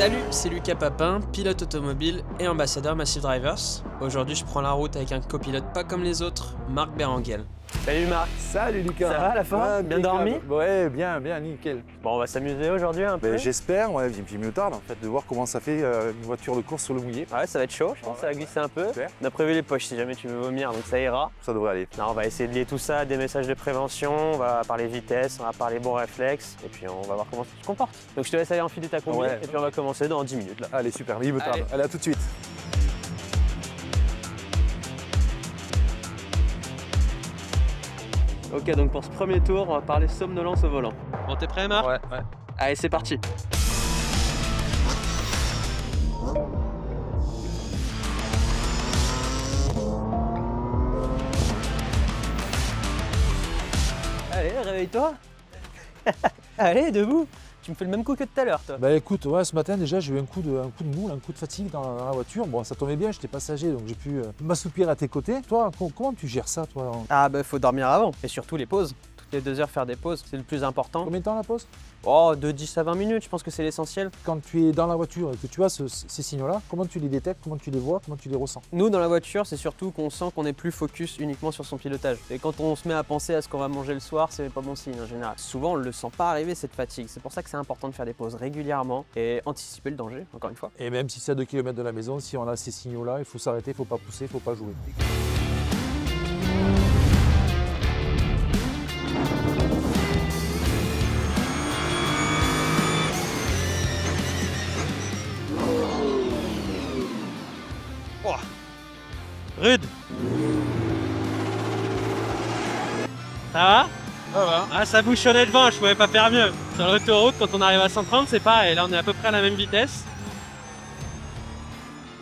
Salut, c'est Lucas Papin, pilote automobile et ambassadeur Massive Drivers. Aujourd'hui, je prends la route avec un copilote pas comme les autres, Marc Berenguel. Salut Marc. Salut Lucas. Ça va à la fin? Bien dormi? Ouais, bien, nickel. Bon, on va s'amuser aujourd'hui un peu. J'espère, ouais, puis mieux tarde en fait, de voir comment ça fait une voiture de course sur le mouillé. Ouais, ça va être chaud, je pense que ça va glisser un peu. Super. On a prévu les poches si jamais tu veux vomir, donc ça ira. Ça devrait aller. Là, on va essayer de lier tout ça à des messages de prévention, on va parler vitesse, on va parler bons réflexes, et puis on va voir comment tu te comportes. Donc je te laisse aller enfiler ta combi, Ouais. et puis on va commencer dans 10 minutes là. Allez, super, il me tarde. Allez. Allez, à tout de suite. Ok, donc pour ce premier tour, on va parler somnolence au volant. Bon, t'es prêt Marc? Ouais. Allez, c'est parti. Allez, réveille-toi. Allez, debout. Tu me fais le même coup que tout à l'heure, toi. Bah écoute, ouais, ce matin déjà j'ai eu un coup de moule, un coup de fatigue dans la voiture. Bon, ça tombait bien, j'étais passager donc j'ai pu m'assoupir à tes côtés. Toi, comment tu gères ça toi? Ah bah faut dormir avant, et surtout les pauses. Toutes les 2 heures faire des pauses, c'est le plus important. Combien de temps la pause? Oh, de 10 à 20 minutes, je pense que c'est l'essentiel. Quand tu es dans la voiture et que tu as ces signaux-là, comment tu les détectes, comment tu les vois, comment tu les ressens? Nous, dans la voiture, c'est surtout qu'on sent qu'on est plus focus uniquement sur son pilotage. Et quand on se met à penser à ce qu'on va manger le soir, c'est pas bon signe en général. Souvent, on le sent pas arriver cette fatigue. C'est pour ça que c'est important de faire des pauses régulièrement et anticiper le danger, encore une fois. Et même si c'est à 2 km de la maison, si on a ces signaux-là, il faut s'arrêter, il faut pas pousser, il faut pas jouer. Rude. Ça va? Ça va. Ah, ça bouchonnait devant, je pouvais pas faire mieux. Sur l'autoroute, quand on arrive à 130, c'est pareil. Là, on est à peu près à la même vitesse.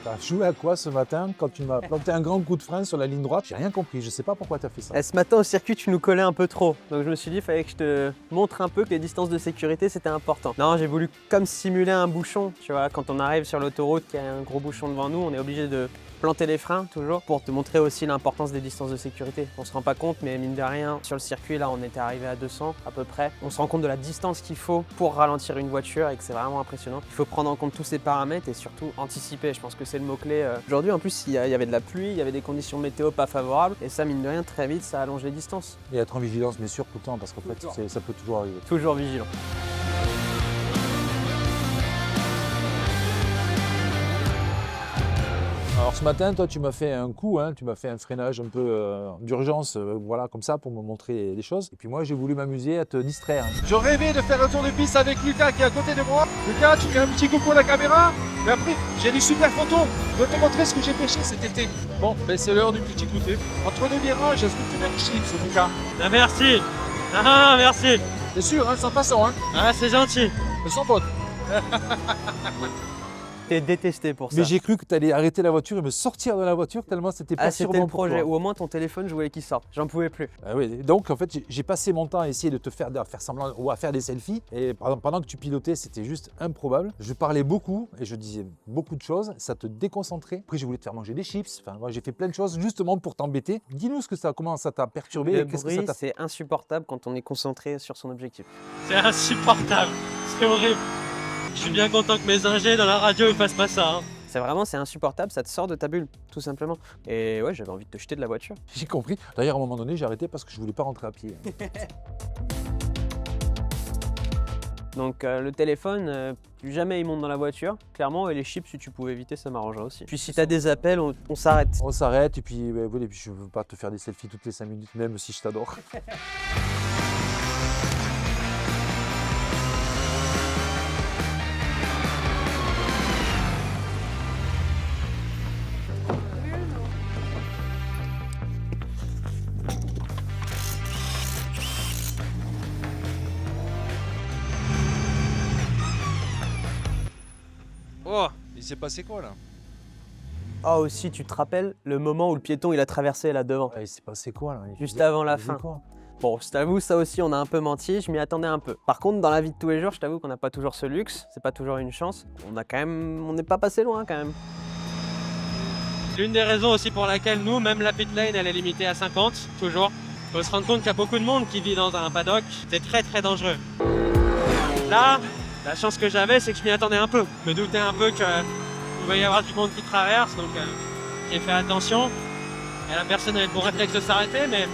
T'as joué à quoi ce matin quand tu m'as planté un grand coup de frein sur la ligne droite? J'ai rien compris, je sais pas pourquoi t'as fait ça. Et ce matin au circuit, tu nous collais un peu trop. Donc je me suis dit, il fallait que je te montre un peu que les distances de sécurité, c'était important. Non, j'ai voulu comme simuler un bouchon. Tu vois, quand on arrive sur l'autoroute, qu'il y a un gros bouchon devant nous, on est obligé de planter les freins toujours pour te montrer aussi l'importance des distances de sécurité. On se rend pas compte, mais mine de rien, sur le circuit, là, on était arrivé à 200 à peu près. On se rend compte de la distance qu'il faut pour ralentir une voiture et que c'est vraiment impressionnant. Il faut prendre en compte tous ces paramètres et surtout anticiper. Je pense que c'est le mot-clé. Aujourd'hui, en plus, il y avait de la pluie, il y avait des conditions météo pas favorables et ça, mine de rien, très vite, ça allonge les distances. Et être en vigilance bien sûr tout le temps parce qu'en fait ça peut toujours arriver. Toujours vigilant. Alors ce matin, toi, tu m'as fait un coup, hein, tu m'as fait un freinage un peu d'urgence, voilà, comme ça, pour me montrer des choses. Et puis moi, j'ai voulu m'amuser à te distraire. Je rêvais de faire un tour de piste avec Lucas qui est à côté de moi. Lucas, tu fais un petit coucou à la caméra. Et après, j'ai des super photos. Je vais te montrer ce que j'ai pêché cet été. Bon, ben c'est l'heure du petit goûter. Entre les virages, est-ce que tu veux des chips, Lucas? Ah, merci. Ah, merci. C'est sûr, hein, sans façon, hein. Ah, c'est gentil. Elles sont bonnes. T'es détesté pour ça. Mais j'ai cru que tu allais arrêter la voiture et me sortir de la voiture tellement c'était Ah, c'était perturbant le pour projet, toi. ou au moins ton téléphone, je voulais qu'il sorte. J'en pouvais plus. Ah oui, donc en fait, j'ai passé mon temps à essayer de te faire semblant ou à faire des selfies. Et pendant que tu pilotais, c'était juste improbable. Je parlais beaucoup et je disais beaucoup de choses. Ça te déconcentrait. Après, j'ai voulu te faire manger des chips. Enfin, moi, j'ai fait plein de choses justement pour t'embêter. Dis-nous comment ça t'a perturbé. Le et qu'est-ce que bruit, ça t'a fait. c'est insupportable quand on est concentré sur son objectif. C'est insupportable. C'est horrible. Je suis bien content que mes ingés dans la radio ils fassent pas ça. Hein. C'est insupportable, ça te sort de ta bulle, tout simplement. Et ouais, j'avais envie de te jeter de la voiture. J'ai compris. D'ailleurs, à un moment donné, j'ai arrêté parce que je voulais pas rentrer à pied. Donc le téléphone, plus jamais il monte dans la voiture, clairement, et les chips, si tu pouvais éviter, ça m'arrangerait aussi. Puis si t'as des appels, on s'arrête. On s'arrête et puis, voilà, et puis je veux pas te faire des selfies toutes les 5 minutes, même si je t'adore. Oh, il s'est passé quoi là? Ah aussi, tu te rappelles le moment où le piéton il a traversé là devant, Ah, il s'est passé quoi là? juste avant la Il faisait fin. quoi? Bon, je t'avoue, ça aussi, on a un peu menti, je m'y attendais un peu. Par contre, dans la vie de tous les jours, je t'avoue qu'on n'a pas toujours ce luxe, c'est pas toujours une chance. On n'est pas passé loin quand même. L'une des raisons aussi pour laquelle nous, même la pit lane, elle est limitée à 50, toujours. Il faut se rendre compte qu'il y a beaucoup de monde qui vit dans un paddock, c'est très très dangereux. Là, La chance que j'avais, c'est que je m'y attendais un peu. Je me doutais un peu qu'il pouvait y avoir du monde qui traverse, donc j'ai fait attention. Et la personne avait le bon réflexe de s'arrêter, mais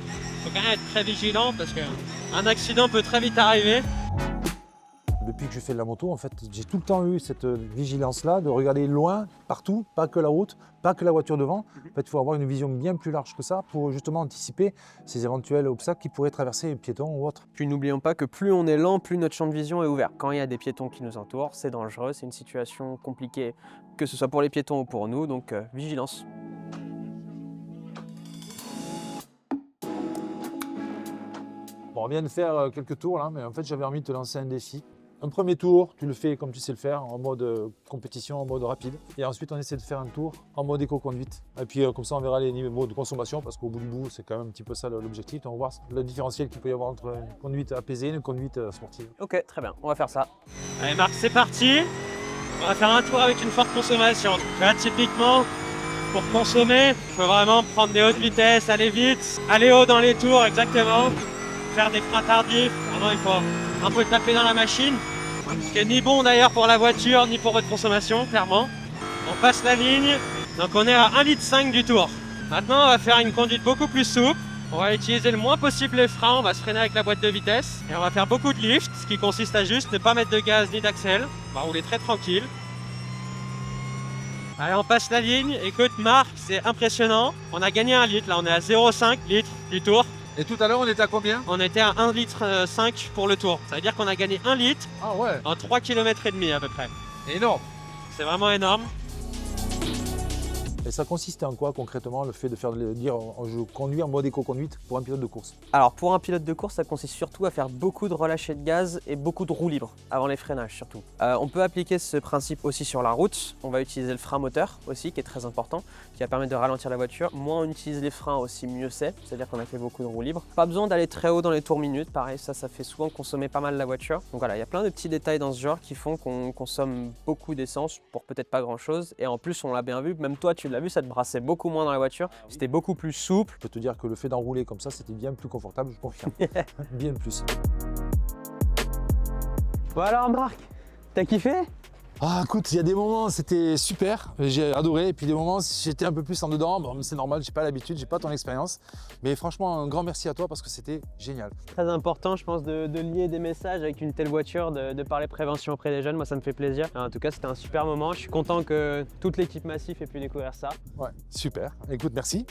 il faut quand même être très vigilant parce qu'un accident peut très vite arriver. Depuis que je fais de la moto, en fait, j'ai tout le temps eu cette vigilance-là, de regarder loin, partout, pas que la route, pas que la voiture devant. En fait, il faut avoir une vision bien plus large que ça pour justement anticiper ces éventuels obstacles qui pourraient traverser les piétons ou autres. Puis n'oublions pas que plus on est lent, plus notre champ de vision est ouvert. Quand il y a des piétons qui nous entourent, c'est dangereux, c'est une situation compliquée, que ce soit pour les piétons ou pour nous, donc vigilance. Bon, on vient de faire quelques tours là, mais en fait, j'avais envie de te lancer un défi. Un premier tour, tu le fais comme tu sais le faire, en mode compétition, en mode rapide. Et ensuite, on essaie de faire un tour en mode éco-conduite. Et puis, comme ça, on verra les niveaux de consommation, parce qu'au bout du bout, c'est quand même un petit peu ça l'objectif. On va voir le différentiel qu'il peut y avoir entre une conduite apaisée et une conduite sportive. Ok, très bien, on va faire ça. Allez Marc, c'est parti. On va faire un tour avec une forte consommation. Là, typiquement, pour consommer, il faut vraiment prendre des hautes vitesses, aller vite, aller haut dans les tours, exactement. Faire des freins tardifs, vraiment il faut un peu taper dans la machine. Ce qui est ni bon d'ailleurs pour la voiture, ni pour votre consommation, clairement. On passe la ligne, donc on est à 1,5 litre du tour. Maintenant, on va faire une conduite beaucoup plus souple. On va utiliser le moins possible les freins, on va se freiner avec la boîte de vitesse. Et on va faire beaucoup de lift, ce qui consiste à juste ne pas mettre de gaz ni d'axel. On va rouler très tranquille. Allez, on passe la ligne. Écoute Marc, c'est impressionnant. On a gagné 1 litre, là on est à 0,5 litre du tour. Et tout à l'heure, on était à combien? On était à 1,5 litre pour le tour. Ça veut dire qu'on a gagné 1 litre Ah ouais, en 3,5 km à peu près. énorme. C'est vraiment énorme. Et ça consiste en quoi concrètement le fait de dire je conduis en mode éco-conduite pour un pilote de course? Alors pour un pilote de course, ça consiste surtout à faire beaucoup de relâchés de gaz et beaucoup de roues libres, avant les freinages surtout. On peut appliquer ce principe aussi sur la route. On va utiliser le frein moteur aussi, qui est très important, qui va permettre de ralentir la voiture. Moins on utilise les freins aussi, mieux c'est-à-dire qu'on a fait beaucoup de roues libres. Pas besoin d'aller très haut dans les tours minutes, pareil, ça fait souvent consommer pas mal la voiture. Donc voilà, il y a plein de petits détails dans ce genre qui font qu'on consomme beaucoup d'essence pour peut-être pas grand-chose. Et en plus, on l'a bien vu, même toi tu l'as vu, ça te brassait beaucoup moins dans la voiture, c'était beaucoup plus souple. Je peux te dire que le fait d'enrouler comme ça, c'était bien plus confortable, je confirme. Bien plus. Bon alors Marc, t'as kiffé? Ah écoute, il y a des moments c'était super, j'ai adoré, et puis des moments j'étais un peu plus en dedans, bon, c'est normal, j'ai pas l'habitude, j'ai pas ton expérience, mais franchement un grand merci à toi parce que c'était génial. Très important je pense de lier des messages avec une telle voiture, de parler prévention auprès des jeunes, moi ça me fait plaisir. En tout cas c'était un super moment, je suis content que toute l'équipe Massif ait pu découvrir ça. Ouais, super, écoute merci.